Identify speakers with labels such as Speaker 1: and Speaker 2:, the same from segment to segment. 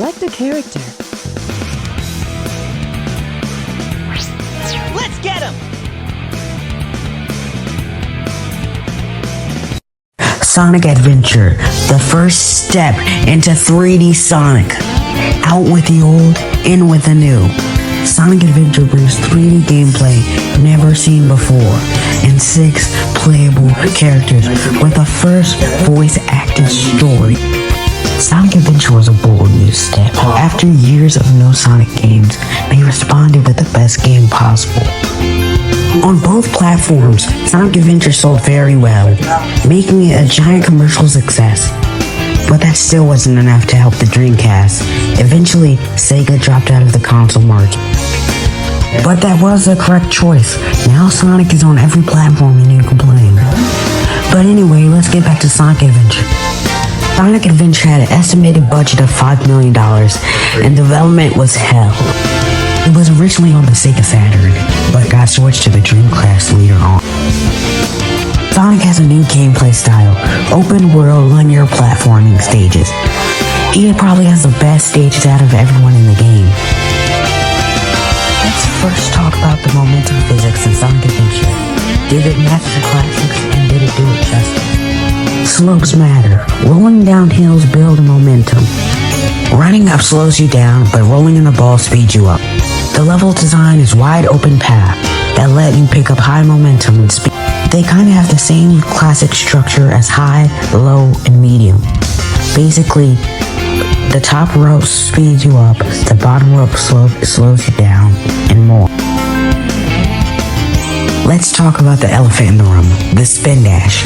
Speaker 1: Select a character.
Speaker 2: Let's get him!
Speaker 3: Sonic Adventure, the first step into 3D Sonic. Out with the old, in with the new. Sonic Adventure brings 3D gameplay never seen before, and 6 playable characters with a first voice-acted story. Sonic Adventure was a bold new step. After years of no Sonic games, they responded with the best game possible. On both platforms, Sonic Adventure sold very well, making it a giant commercial success. But that still wasn't enough to help the Dreamcast. Eventually, Sega dropped out of the console market. But that was the correct choice. Now Sonic is on every platform and you can play him. But anyway, let's get back to Sonic Adventure. Sonic Adventure had an estimated budget of $5 million, and development was hell. It was originally on the Sega Saturn, but got switched to the Dreamcast later on. Sonic has a new gameplay style, open world linear platforming stages. He probably has the best stages out of everyone in the game. Let's first talk about the momentum physics in Sonic Adventure. Did it match the classics, and did it do it justice? Slopes matter. Rolling down hills build momentum. Running up slows you down, but rolling in the ball speeds you up. The level design is wide open path that let you pick up high momentum and speed. They kind of have the same classic structure as high, low, and medium. Basically, the top rope speeds you up, the bottom rope slows you down, and more. Let's talk about the elephant in the room, the spin dash.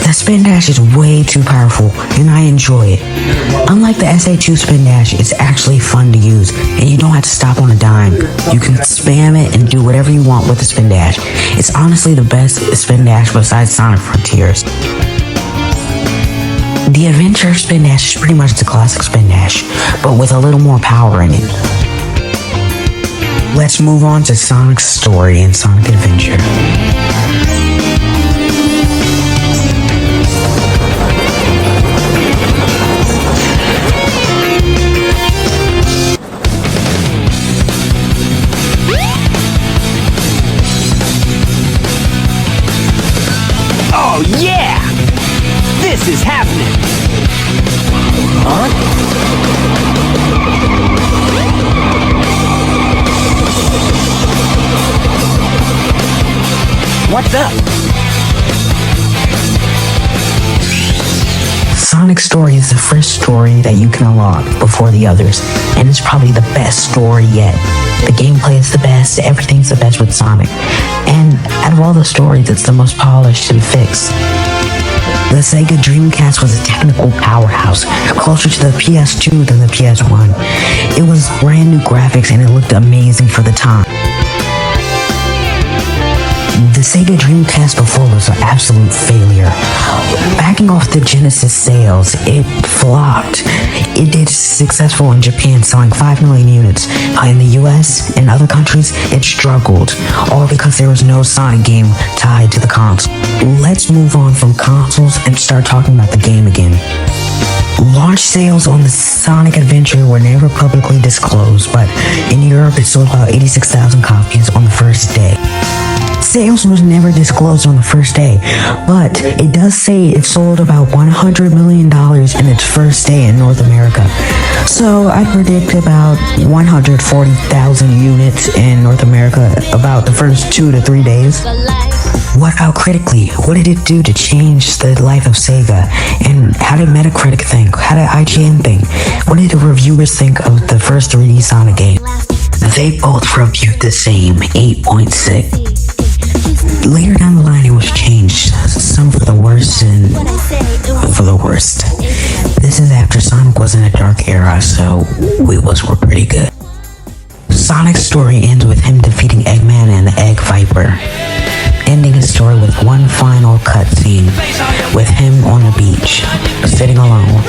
Speaker 3: The spin dash is way too powerful, and I enjoy it. Unlike the SA2 spin dash, it's actually fun to use, and you don't have to stop on a dime. You can spam it and do whatever you want with the spin dash. It's honestly the best spin dash besides Sonic Frontiers. The Adventure spin dash is pretty much the classic spin dash, but with a little more power in it. Let's move on to Sonic's story in Sonic Adventure.
Speaker 2: Oh yeah! This is happening! Huh? What's up?
Speaker 3: Sonic's story is the first story that you can unlock before the others, and it's probably the best story yet. The gameplay is the best, everything's the best with Sonic, and out of all the stories, it's the most polished and fixed. The Sega Dreamcast was a technical powerhouse, closer to the PS2 than the PS1. It was brand new graphics and it looked amazing for the time. The Sega Dreamcast before was an absolute failure. Backing off the Genesis sales, it flopped. It did successful in Japan, selling 5 million units. In the US and other countries, it struggled, all because there was no Sonic game tied to the console. Let's move on from consoles and start talking about the game again. Launch sales on the Sonic Adventure were never publicly disclosed, but in Europe it sold about 86,000 copies on the first day. Sales was never disclosed on the first day, but it does say it sold about $100 million in its first day in North America. So I predict about 140,000 units in North America about the first 2 to 3 days. What about critically? What did it do to change the life of Sega? And how did Metacritic think? How did IGN think? What did the reviewers think of the first 3D Sonic game? They both reviewed the same, 8.6. Later down the line it was changed, some for the worse and for the worst. This is after Sonic was in a dark era, so we were pretty good. Sonic's story ends with him defeating Eggman and the Egg Viper, ending his story with one final cutscene with him on the beach, sitting alone.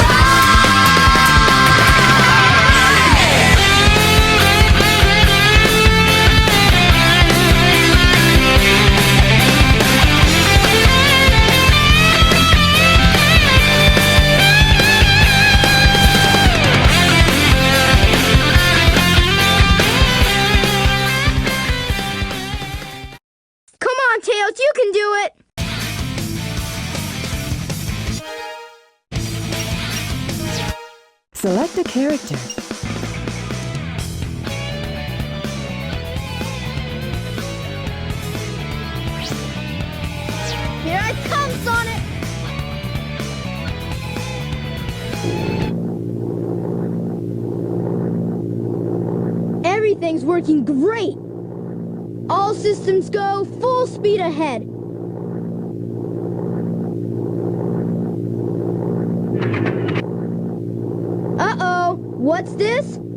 Speaker 1: a character.
Speaker 4: Here I come, Sonic! Everything's working great! All systems go, full speed ahead! Uh-oh! What's this? No!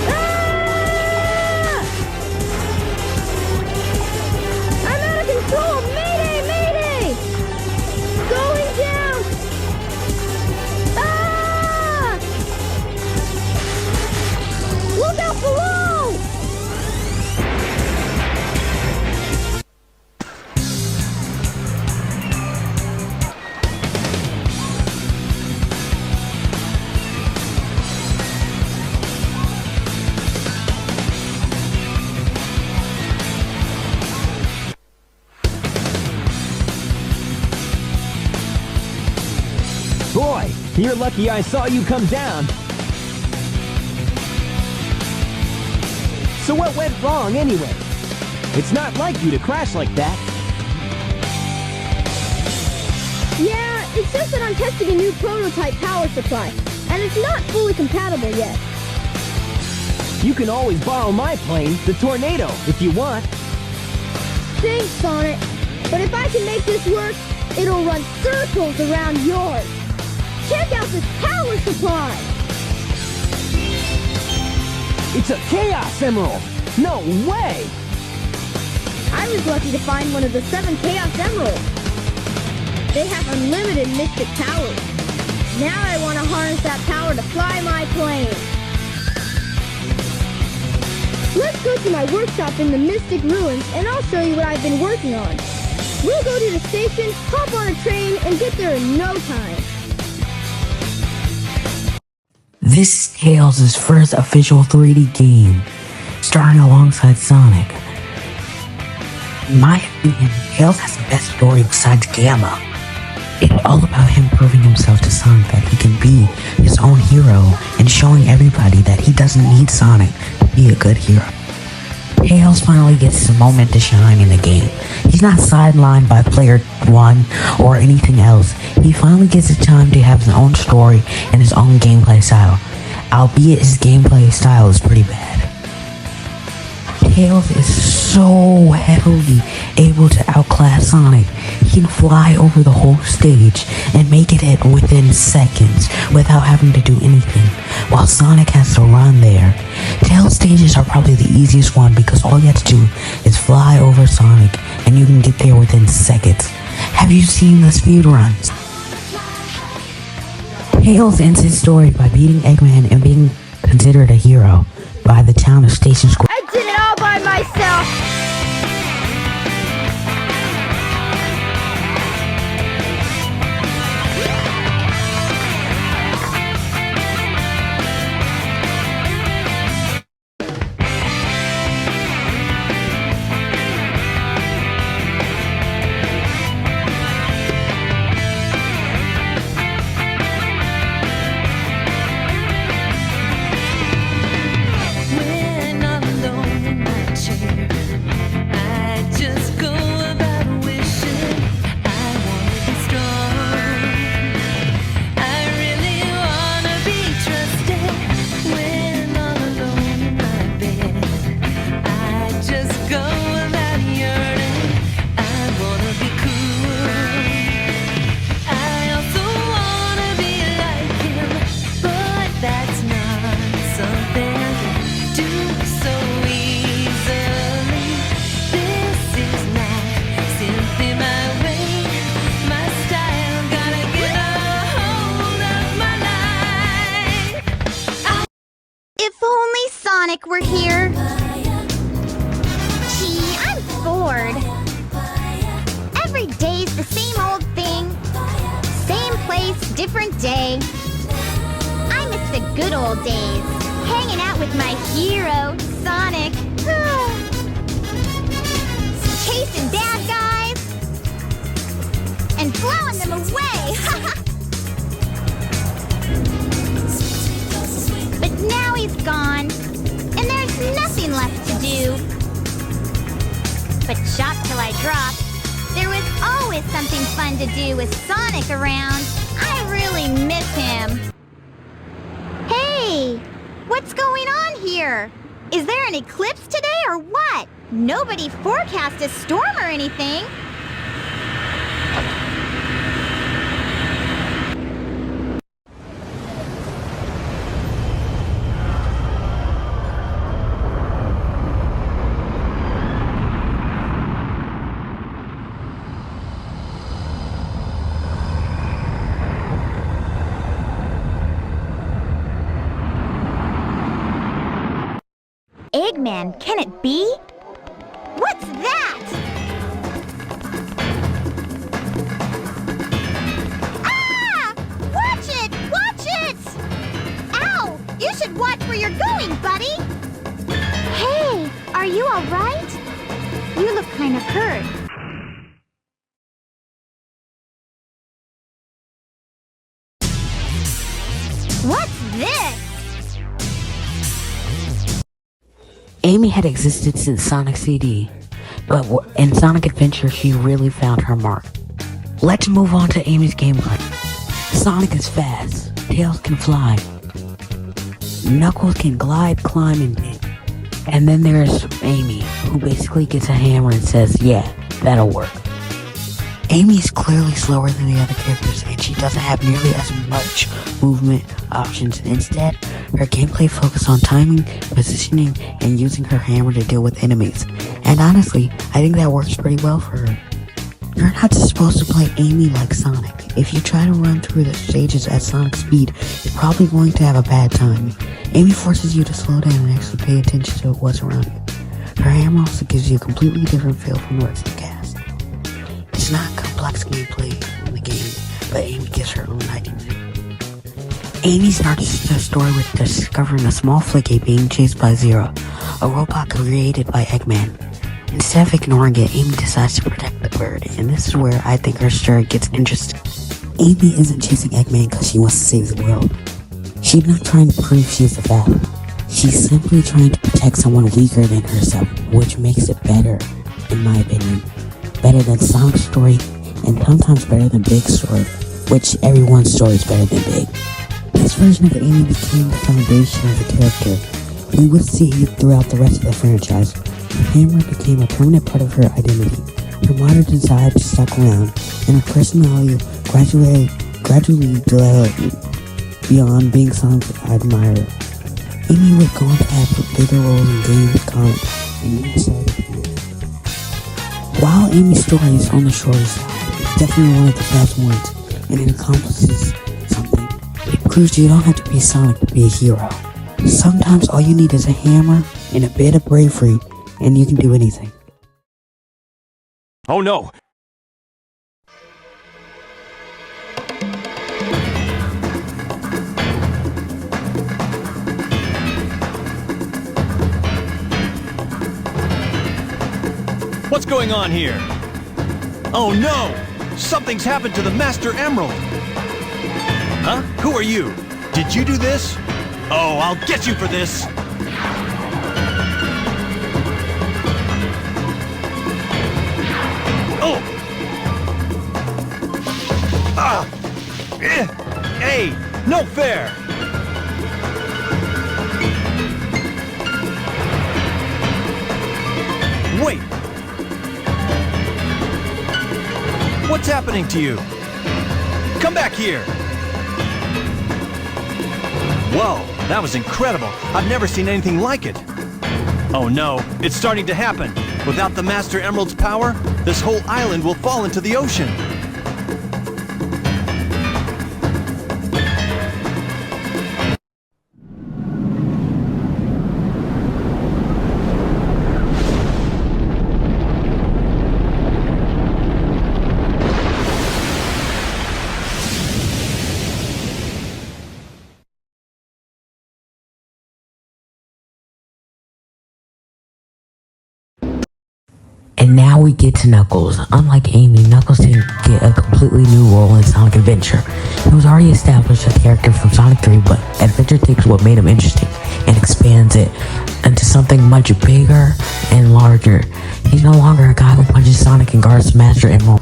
Speaker 4: Ah! I'm out of control! Mayday! Mayday! Going down! Ah! Look out below!
Speaker 2: Boy, you're lucky I saw you come down. So what went wrong anyway? It's not like you to crash like that.
Speaker 4: Yeah, it's just that I'm testing a new prototype power supply, and it's not fully compatible yet.
Speaker 2: You can always borrow my plane, the Tornado, if you want.
Speaker 4: Thanks, Sonic. But if I can make this work, it'll run circles around yours. Check out this power supply!
Speaker 2: It's a Chaos Emerald! No way!
Speaker 4: I was lucky to find one of the 7 Chaos Emeralds. They have unlimited mystic powers. Now I want to harness that power to fly my plane. Let's go to my workshop in the Mystic Ruins and I'll show you what I've been working on. We'll go to the station, hop on a train, and get there in no time.
Speaker 3: This is Tails' first official 3D game, starring alongside Sonic. In my opinion, Tails has the best story besides Gamma. It's all about him proving himself to Sonic that he can be his own hero and showing everybody that he doesn't need Sonic to be a good hero. Tails finally gets his moment to shine in the game. He's not sidelined by player 1 or anything else. He finally gets the time to have his own story and his own gameplay style, albeit his gameplay style is pretty bad. Tails is so heavily able to outclass Sonic. He can fly over the whole stage and make it hit within seconds without having to do anything, while Sonic has to run there. Tails stages are probably the easiest one because all you have to do is fly over Sonic and you can get there within seconds. Have you seen the speedruns? Tails ends his story by beating Eggman and being considered a hero by the town of Station Square.
Speaker 4: I did it all by myself!
Speaker 5: When I'm alone in my chair, I just go about wishing I wanna be strong. I really wanna be trusted. When all alone in my bed, I just go about yearning. I wanna be cool. I also wanna be like him, but that's not something I can do so easily. This is not simply my way, my style. Gotta get a hold of my life.
Speaker 6: If only Sonic were here. Gee, I'm bored. Every day's the same old thing. Same place, different day. I miss the good old days. Hanging out with my hero, Sonic. the way! But now he's gone, and there's nothing left to do. But shop till I drop. There was always something fun to do with Sonic around. I really miss him. Hey, what's going on here? Is there an eclipse today or what? Nobody forecast a storm or anything. Eggman, can it be? What's that? Ah! Watch it! Watch it! Ow! You should watch where you're going, buddy! Hey, are you alright? You look kind of hurt. What's this?
Speaker 3: Amy had existed since Sonic CD, but in Sonic Adventure she really found her mark. Let's move on to Amy's gameplay. Sonic is fast, Tails can fly, Knuckles can glide, climb, and then there's Amy, who basically gets a hammer and says, yeah, that'll work. Amy is clearly slower than the other characters, and she doesn't have nearly as much movement options. Instead, her gameplay focuses on timing, positioning, and using her hammer to deal with enemies. And honestly, I think that works pretty well for her. You're not supposed to play Amy like Sonic. If you try to run through the stages at Sonic speed, you're probably going to have a bad time. Amy forces you to slow down and actually pay attention to what's around you. Her hammer also gives you a completely different feel from the rest of the cast. It's not complex gameplay in the game, but Amy gives her own identity. Amy starts the story with discovering a small flicky being chased by Zero, a robot created by Eggman. Instead of ignoring it, Amy decides to protect the bird, and this is where I think her story gets interesting. Amy isn't chasing Eggman because she wants to save the world. She's not trying to prove she's the best. She's simply trying to protect someone weaker than herself, which makes it better, in my opinion. Better than Sonic's story, and sometimes better than Big's story, which everyone's story is better than Big. This version of Amy became the foundation of the character. We would see throughout the rest of the franchise. Her hammer became a permanent part of her identity. Her modern desire to stuck around, and her personality gradually developed beyond being Sonic's admirer. Amy would go on to have bigger roles in games, comics, and even side appearances. While Amy's story is on the shorter side, it's definitely one of the best ones, and it accomplishes something. It proves you don't have to be Sonic to be a hero. Sometimes all you need is a hammer and a bit of bravery, and you can do anything.
Speaker 2: Oh no! What's going on here? Oh no! Something's happened to the Master Emerald! Huh? Who are you? Did you do this? Oh, I'll get you for this! Oh! Ah! Hey! No fair! Wait! What's happening to you? Come back here! Whoa, that was incredible. I've never seen anything like it. Oh no, it's starting to happen. Without the Master Emerald's power, this whole island will fall into the ocean.
Speaker 3: And now we get to Knuckles. Unlike Amy, Knuckles didn't get a completely new role in Sonic Adventure. He was already established a character from Sonic 3, but Adventure takes what made him interesting and expands it into something much bigger and larger. He's no longer a guy who punches Sonic and guards the Master Emerald.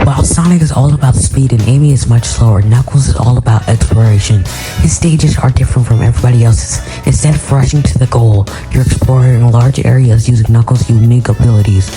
Speaker 3: While Sonic is all about speed and Amy is much slower, Knuckles is all about exploration. His stages are different from everybody else's. Instead of rushing to the goal, you're exploring large areas using Knuckles' unique abilities.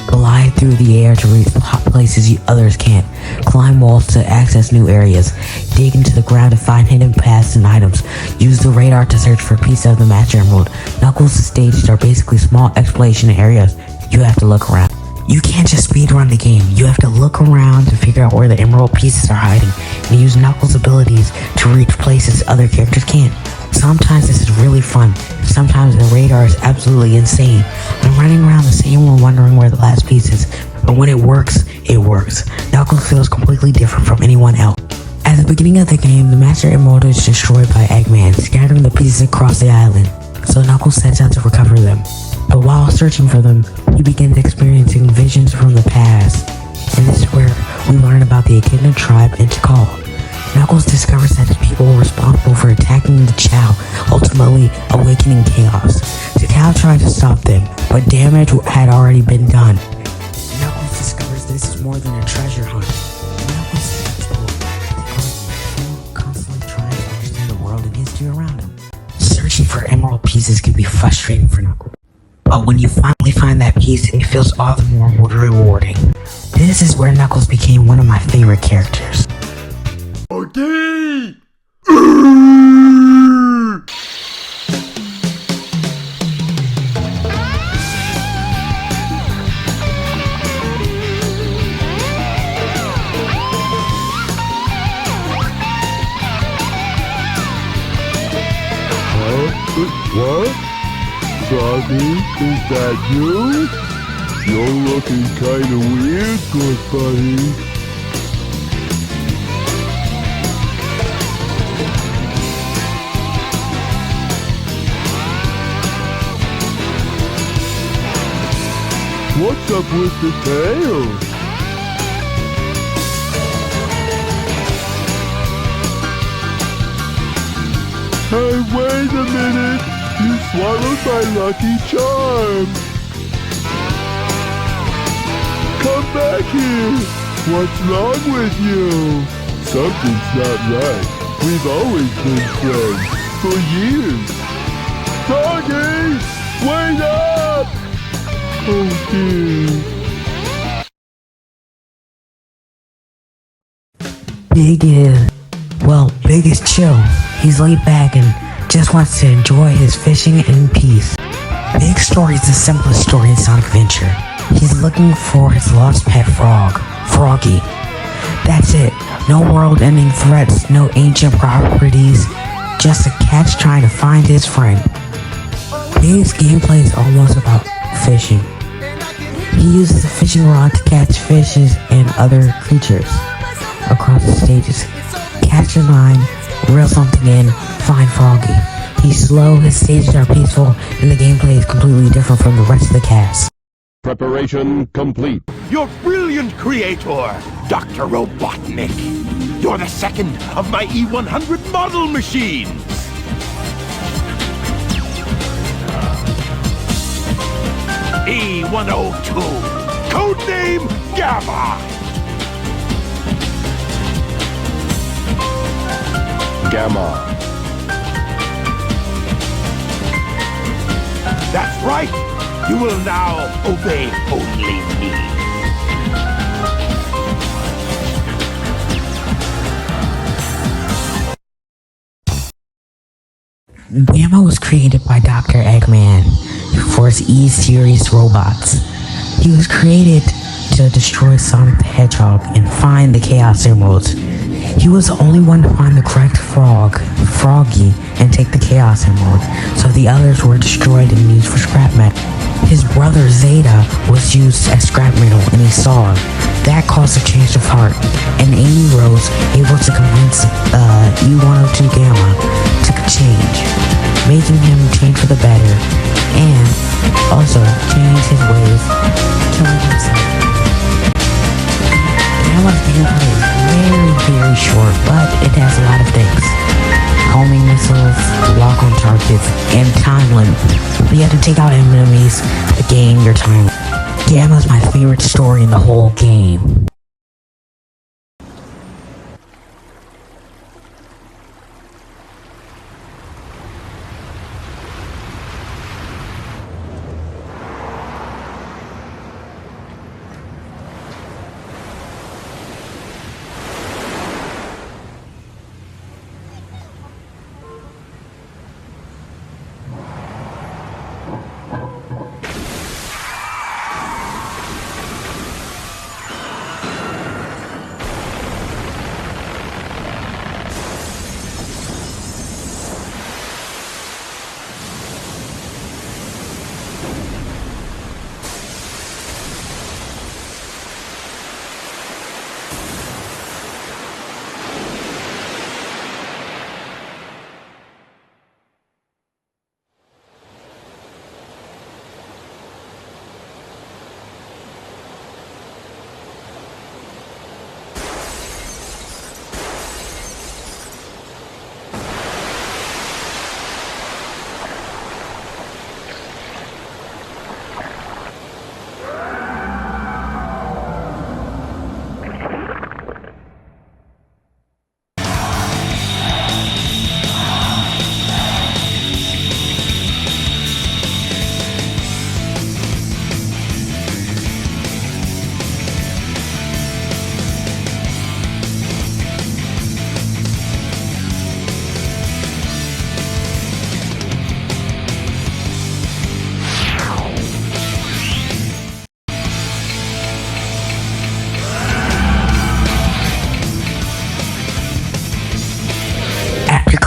Speaker 3: Glide through the air to reach places others can't. Climb walls to access new areas. Dig into the ground to find hidden paths and items. Use the radar to search for pieces of the Master Emerald. Knuckles' stages are basically small exploration areas. You have to look around. You can't just speedrun the game. You have to look around to figure out where the emerald pieces are hiding and use Knuckles' abilities to reach places other characters can't. Sometimes this is really fun. Sometimes the radar is absolutely insane. I'm running around the same room wondering where the last piece is. But when it works, it works. Knuckles feels completely different from anyone else. At the beginning of the game, the Master Emerald is destroyed by Eggman, scattering the pieces across the island. So Knuckles sets out to recover them. But while searching for them, he begins experiencing visions from the past. And this is where we learn about the Echidna tribe and Tikal. Knuckles discovers that the people were responsible for attacking the Chao, ultimately awakening chaos. Tikal tried to stop them, but damage had already been done. Knuckles discovers this is more than a treasure hunt. Knuckles is constantly trying to understand the world and history around him. Searching for emerald pieces can be frustrating for Knuckles. But when you finally find that piece, it feels all the more rewarding. This is where Knuckles became one of my favorite characters.
Speaker 1: Okay. What? Froggy, is that you? You're looking kinda weird, good buddy. What's up with the tail? Hey, wait a minute! You swallowed my lucky charm! Come back here! What's wrong with you? Something's not right. We've always been friends. For years. Froggy! Wait up! Oh dear.
Speaker 3: Big is chill. He's laid back and just wants to enjoy his fishing in peace. Big's story is the simplest story in Sonic Adventure. He's looking for his lost pet frog, Froggy. That's it. No world-ending threats, no ancient properties, just a catch trying to find his friend. Big's gameplay is almost about fishing. He uses a fishing rod to catch fishes and other creatures across the stages. Catch a line, reel something in, find Froggy. He's slow, his stages are peaceful, and the gameplay is completely different from the rest of the cast.
Speaker 1: Preparation complete.
Speaker 7: You're brilliant, creator, Dr. Robotnik. You're the second of my E100 model machines. E102, codename Gamma.
Speaker 1: Gamma.
Speaker 7: That's right. You will now obey only me.
Speaker 3: Gamma was created by Dr. Eggman for his E-Series robots. He was created to destroy Sonic the Hedgehog and find the Chaos Emeralds. He was the only one to find the correct frog, Froggy, and take the Chaos Emerald, so the others were destroyed and used for scrap metal. His brother Zeta was used as scrap metal and he saw him. That caused a change of heart, and Amy Rose able to convince E102 Gamma to change, making him change for the better, and also change his ways, killing him short, but it has a lot of things. Homing missiles, lock on targets, and time limit. You have to take out enemies to gain your time. Gamma's my favorite story in the whole game.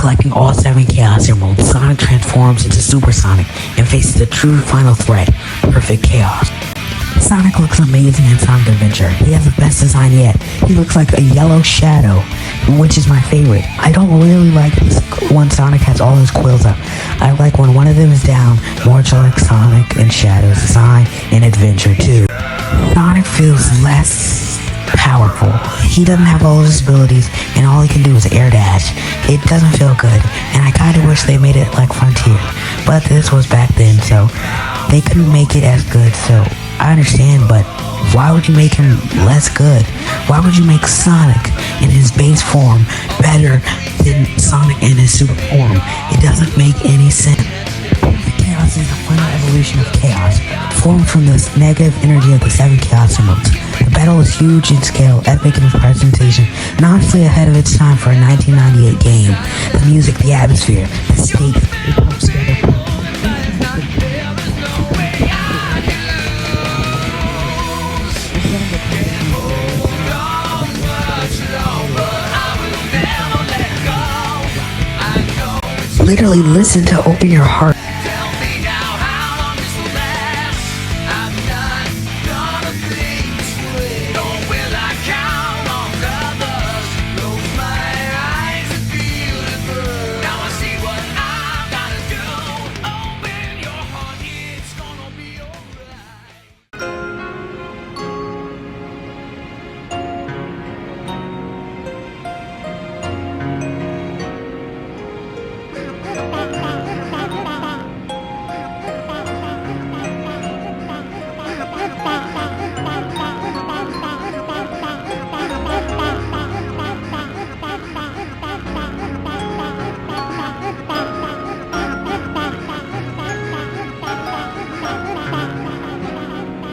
Speaker 3: Collecting all 7 Chaos Emeralds, Sonic transforms into Super Sonic and faces the true final threat, Perfect Chaos. Sonic looks amazing in Sonic Adventure. He has the best design yet. He looks like a yellow shadow, which is my favorite. I don't really like this when Sonic has all his quills up. I like when one of them is down, much like Sonic and Shadow's design in Adventure 2. Sonic feels less powerful. He doesn't have all his abilities, and all he can do is air dash. It doesn't feel good, and I kinda wish they made it like Frontier. But this was back then, so they couldn't make it as good, so I understand, but why would you make him less good? Why would you make Sonic in his base form better than Sonic in his super form? It doesn't make any sense. Chaos is the final evolution of Chaos, formed from the negative energy of the 7 Chaos Emeralds. The battle is huge in scale, epic in its presentation, and honestly ahead of its time for a 1998 game. The music, the atmosphere, the stakes, it comes together. Literally listen to Open Your Heart.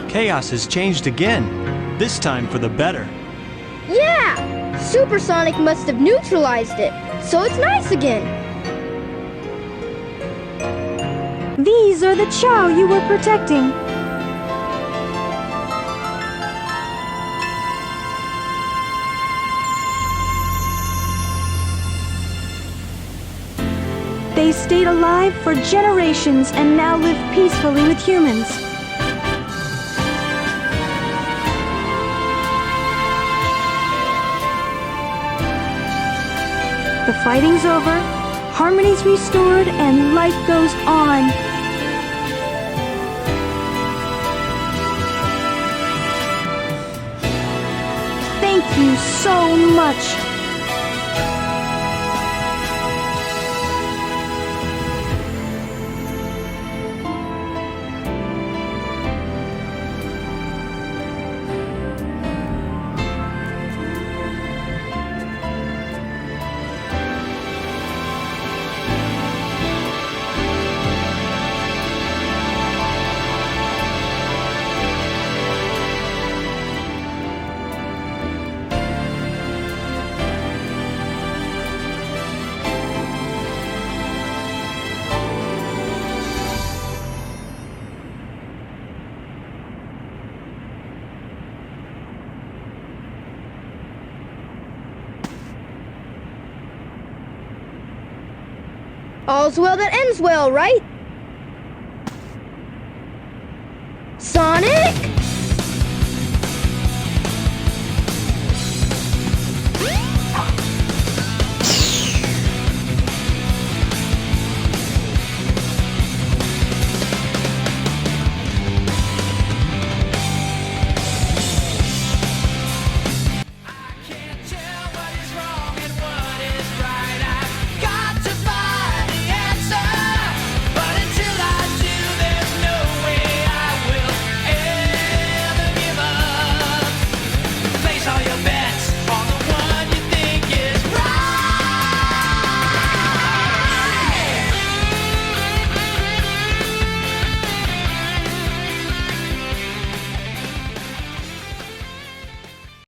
Speaker 2: Chaos has changed again, this time for the better.
Speaker 4: Yeah! Supersonic must have neutralized it, so it's nice again.
Speaker 8: These are the Chow you were protecting. They stayed alive for generations and now live peacefully with humans. The fighting's over, harmony's restored, and life goes on. Thank you so much.
Speaker 4: All's well that ends well, right? Sonic?